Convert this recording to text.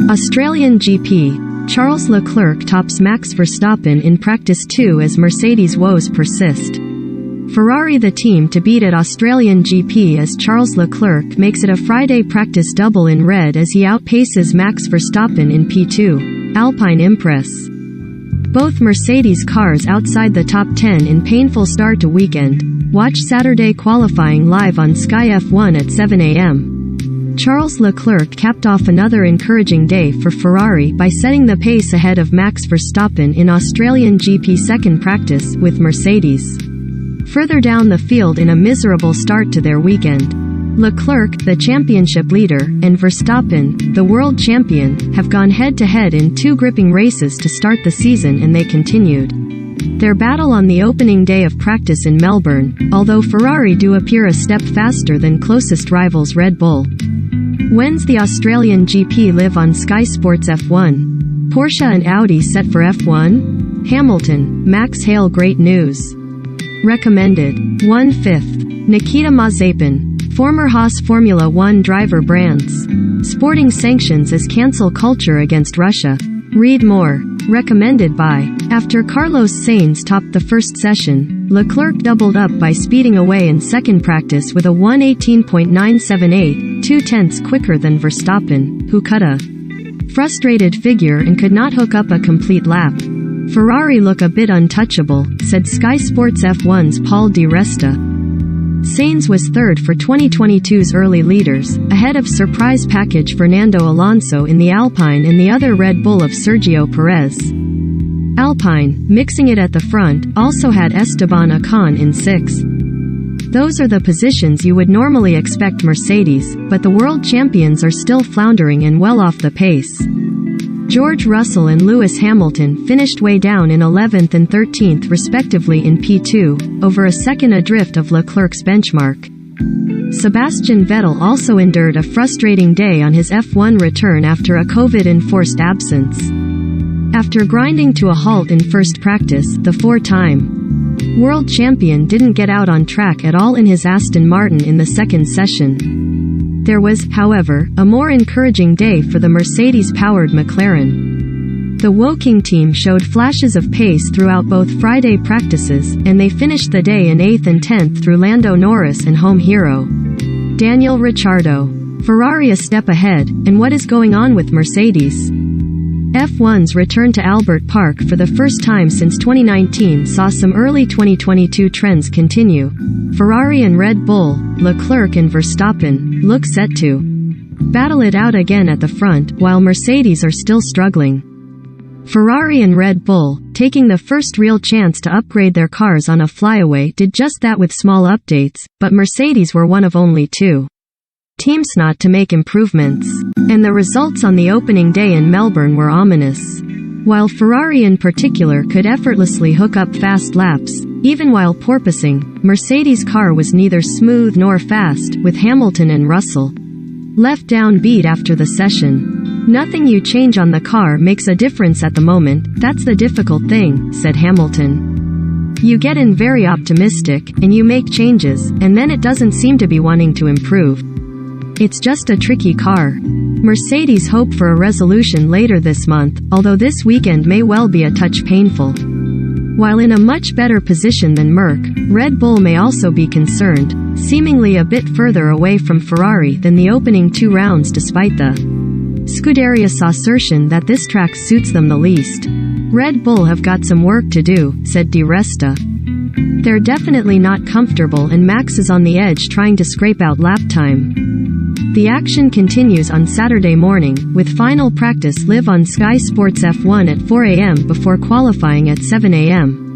Australian GP. Charles Leclerc tops Max Verstappen in Practice 2 as Mercedes woes persist. Ferrari the team to beat at Australian GP as Charles Leclerc makes it a Friday practice double in red as he outpaces Max Verstappen in P2. Alpine impress. Both Mercedes cars outside the top 10 in painful start to weekend. Watch Saturday qualifying live on Sky F1 at 7 a.m. Charles Leclerc capped off another encouraging day for Ferrari by setting the pace ahead of Max Verstappen in Australian GP second practice with Mercedes. Further down the field in a miserable start to their weekend, Leclerc, the championship leader, and Verstappen, the world champion, have gone head-to-head in two gripping races to start the season, and they continued their battle on the opening day of practice in Melbourne, although Ferrari do appear a step faster than closest rivals Red Bull. When's the Australian GP live on Sky Sports F1? Porsche and Audi set for F1? Hamilton, Max hail great news. Recommended. 1/5. Nikita Mazepin, former Haas Formula 1 driver brands. Sporting sanctions as cancel culture against Russia. Read more. Recommended by. After Carlos Sainz topped the first session, Leclerc doubled up by speeding away in second practice with a 1:18.978, 2/10 quicker than Verstappen, who cut a frustrated figure and could not hook up a complete lap. Ferrari look a bit untouchable, said Sky Sports F1's Paul Di Resta. Sainz was third for 2022's early leaders, ahead of surprise package Fernando Alonso in the Alpine and the other Red Bull of Sergio Perez. Alpine, mixing it at the front, also had Esteban Ocon in 6th. Those are the positions you would normally expect Mercedes, but the world champions are still floundering and well off the pace. George Russell and Lewis Hamilton finished way down in 11th and 13th respectively in P2, over a second adrift of Leclerc's benchmark. Sebastian Vettel also endured a frustrating day on his F1 return after a COVID-enforced absence. After grinding to a halt in first practice, the four-time world champion didn't get out on track at all in his Aston Martin in the second session. There was, however, a more encouraging day for the Mercedes-powered McLaren. The Woking team showed flashes of pace throughout both Friday practices, and they finished the day in 8th and 10th through Lando Norris and home hero Daniel Ricciardo. Ferrari a step ahead, and what is going on with Mercedes? F1's return to Albert Park for the first time since 2019 saw some early 2022 trends continue. Ferrari and Red Bull, Leclerc and Verstappen, look set to battle it out again at the front, while Mercedes are still struggling. Ferrari and Red Bull, taking the first real chance to upgrade their cars on a flyaway, did just that with small updates, but Mercedes were one of only two teams not to make improvements. And the results on the opening day in Melbourne were ominous. While Ferrari in particular could effortlessly hook up fast laps, even while porpoising, Mercedes' car was neither smooth nor fast, with Hamilton and Russell left downbeat after the session. Nothing you change on the car makes a difference at the moment, that's the difficult thing, said Hamilton. You get in very optimistic, and you make changes, and then it doesn't seem to be wanting to improve. It's just a tricky car. Mercedes hope for a resolution later this month, although this weekend may well be a touch painful. While in a much better position than Merc, Red Bull may also be concerned, seemingly a bit further away from Ferrari than the opening two rounds despite the Scuderia's assertion that this track suits them the least. Red Bull have got some work to do, said Di Resta. They're definitely not comfortable and Max is on the edge trying to scrape out lap time. The action continues on Saturday morning, with final practice live on Sky Sports F1 at 4 a.m. before qualifying at 7 a.m.